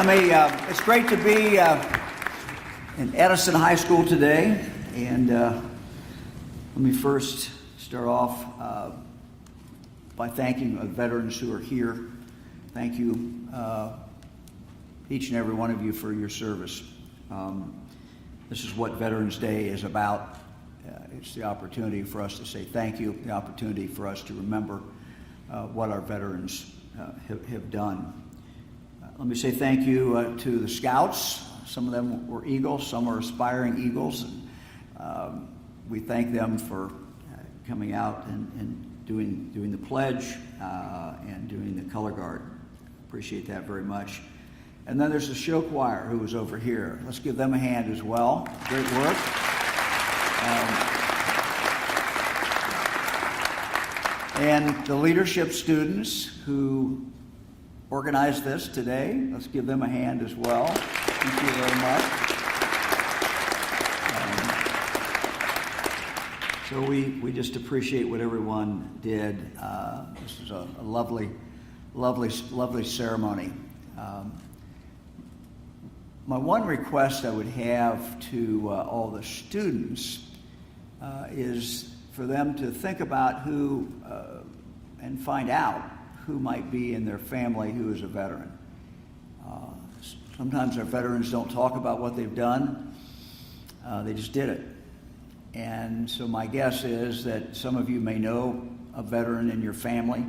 It's great to be in Edison High School today, and let me first start off by thanking the veterans who are here. Thank you, each and every one of you, for your service. This is what Veterans Day is about. It's the opportunity for us to say thank you, the opportunity for us to remember what our veterans have done. Let me say thank you to the Scouts. Some of them were Eagles, some are aspiring Eagles. We thank them for coming out and doing the pledge and doing the color guard. Appreciate that very much. And then there's the show choir who is over here. Let's give them a hand as well. Great work. And the leadership students who organized this today, let's give them a hand as well. Thank you very much. So we just appreciate what everyone did. This is a lovely ceremony. My one request I would have to all the students is for them to think about who and find out who might be in their family who is a veteran. Sometimes our veterans don't talk about what they've done. They just did it. And so my guess is that some of you may know a veteran in your family.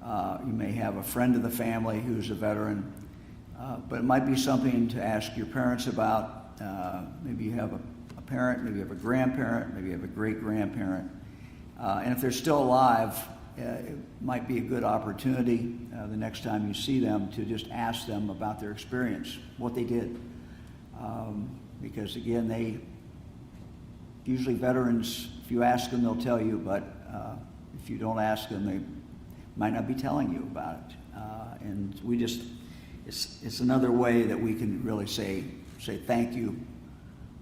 You may have a friend of the family who's a veteran. But it might be something to ask your parents about. Maybe you have a parent, maybe you have a grandparent, maybe you have a great-grandparent. And if they're still alive, it might be a good opportunity the next time you see them to just ask them about their experience, what they did. Because again, usually veterans, if you ask them, they'll tell you, but if you don't ask them, they might not be telling you about it. And it's another way that we can really say thank you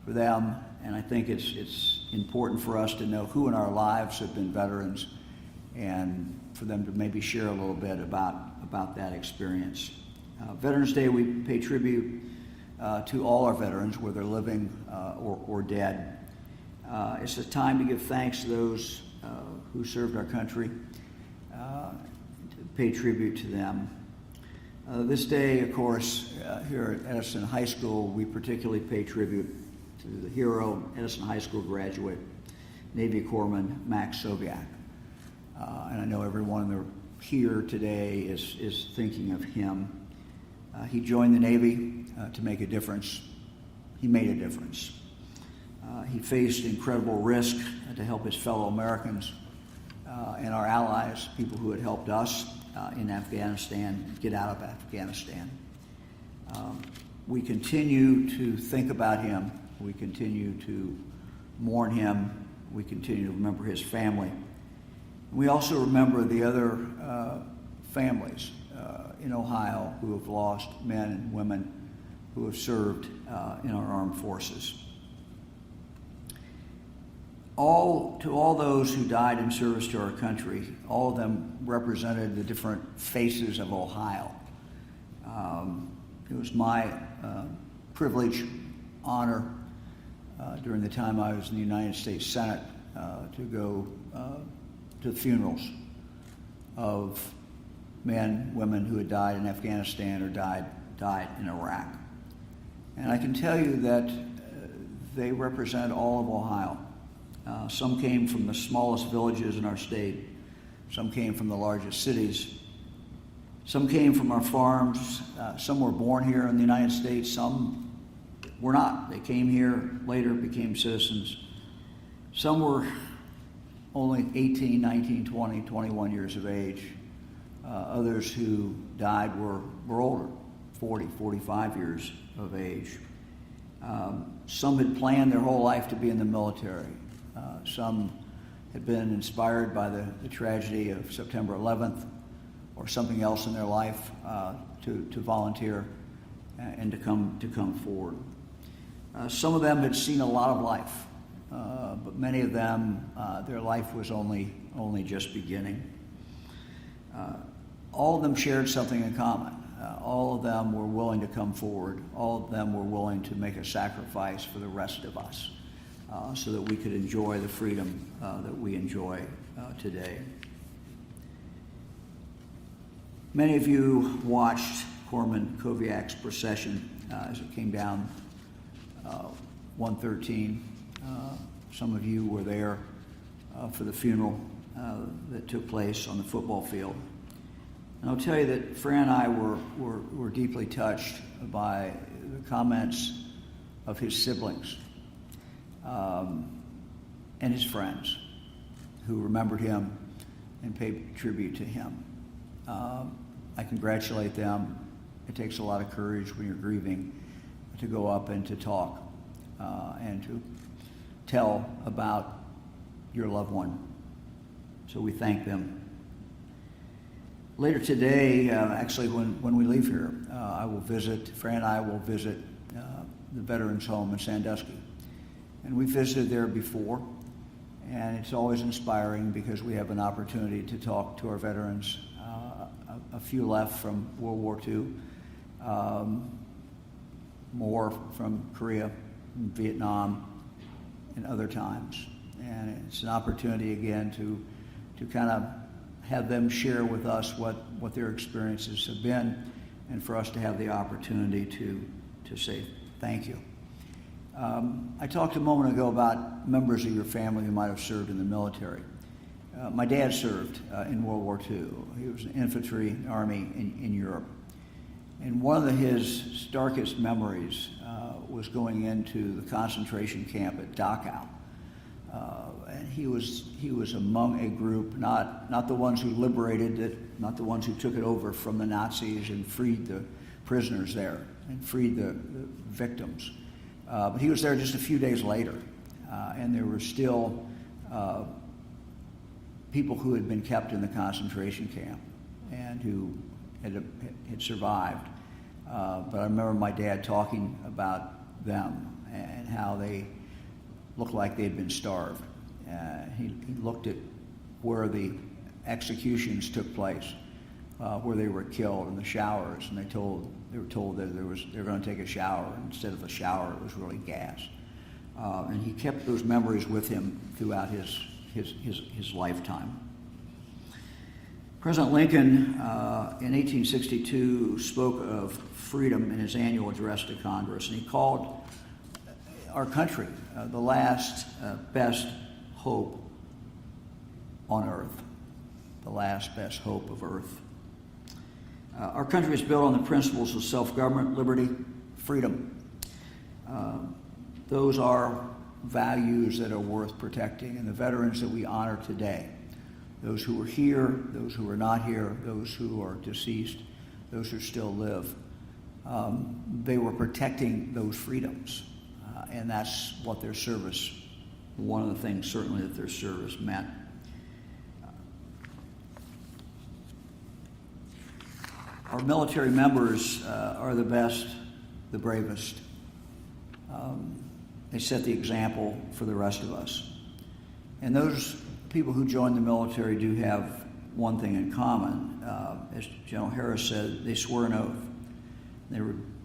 for them. And I think it's important for us to know who in our lives have been veterans, and for them to maybe share a little bit about that experience. Veterans Day, we pay tribute to all our veterans, whether living or dead. It's a time to give thanks to those who served our country, to pay tribute to them. This day, of course, here at Edison High School, we particularly pay tribute to the hero, Edison High School graduate, Navy Corpsman Maxton Soviak. And I know everyone here today is thinking of him. He joined the Navy to make a difference. He made a difference. He faced incredible risk to help his fellow Americans and our allies, people who had helped us in Afghanistan, get out of Afghanistan. We continue to think about him. We continue to mourn him. We continue to remember his family. We also remember the other families in Ohio who have lost men and women who have served in our armed forces. To all those who died in service to our country, all of them represented the different faces of Ohio. It was my privilege, honor, during the time I was in the United States Senate, to go to the funerals of men, women who had died in Afghanistan or died in Iraq. And I can tell you that they represent all of Ohio. Some came from the smallest villages in our state. Some came from the largest cities. Some came from our farms. Some were born here in the United States. Some were not. They came here later, became citizens. Some were only 18, 19, 20, 21 years of age. Others who died were older, 40, 45 years of age. Some had planned their whole life to be in the military. Some had been inspired by the tragedy of September 11th or something else in their life to volunteer and to come forward. Some of them had seen a lot of life, but many of them, their life was only just beginning. All of them shared something in common. all of them were willing to come forward. All of them were willing to make a sacrifice for the rest of us so that we could enjoy the freedom that we enjoy today. Many of you watched Corpsman Soviak's procession as it came down 113. Some of you were there for the funeral that took place on the football field. And I'll tell you that Fran and I were deeply touched by the comments of his siblings and his friends who remembered him and paid tribute to him. I congratulate them. It takes a lot of courage when you're grieving to go up and to talk and to tell about your loved one. So we thank them. Later today, actually when we leave here, Fran and I will visit the Veterans Home in Sandusky. And we visited there before, and it's always inspiring because we have an opportunity to talk to our veterans, a few left from World War II, more from Korea and Vietnam and other times. And it's an opportunity again to kind of have them share with us what their experiences have been, and for us to have the opportunity to say thank you. I talked a moment ago about members of your family who might have served in the military. My dad served in World War II. He was an infantry army in Europe. And one of his starkest memories was going into the concentration camp at Dachau. And he was among a group, not the ones who liberated it, not the ones who took it over from the Nazis and freed the prisoners there and freed the victims. But he was there just a few days later, and there were still people who had been kept in the concentration camp and who had survived. But I remember my dad talking about them and how they looked like they'd been starved. He looked at where the executions took place, where they were killed in the showers, and they were told that they were going to take a shower. Instead of a shower, it was really gas. And he kept those memories with him throughout his lifetime. President Lincoln, in 1862, spoke of freedom in his annual address to Congress, and he called our country the last best hope on earth, the last best hope of earth. Our country is built on the principles of self-government, liberty, freedom. Those are values that are worth protecting, and the veterans that we honor today, those who are here, those who are not here, those who are deceased, those who still live, they were protecting those freedoms, and that's what their service, one of the things certainly that their service meant. Our military members are the best, the bravest. They set the example for the rest of us. And those people who join the military do have one thing in common. As General Harris said, they swore an oath. They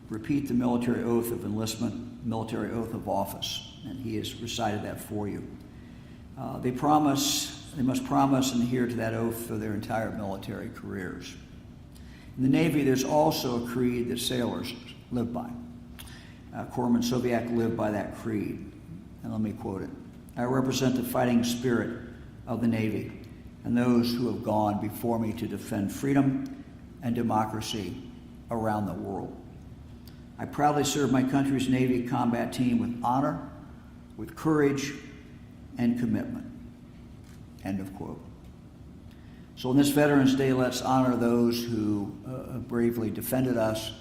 repeat the military oath of enlistment, military oath of office, and he has recited that for you. They must promise and adhere to that oath for their entire military careers. In the Navy, there's also a creed that sailors live by. Corpsman Soviak lived by that creed. And let me quote it. I represent the fighting spirit of the Navy and those who have gone before me to defend freedom and democracy around the world. I proudly serve my country's Navy combat team with honor, with courage, and commitment. End of quote. So on this Veterans Day, let's honor those who have bravely defended us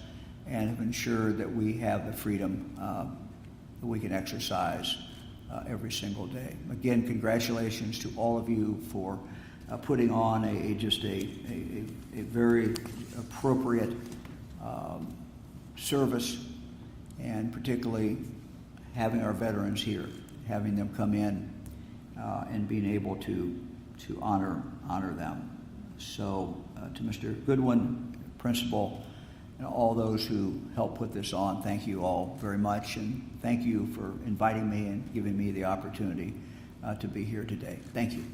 and have ensured that we have the freedom that we can exercise every single day. Again, congratulations to all of you for putting on a very appropriate service, and particularly having our veterans here, having them come in and being able to honor them. So to Mr. Goodwin, Principal, and all those who helped put this on. Thank you all very much, and thank you for inviting me and giving me the opportunity to be here today. Thank you.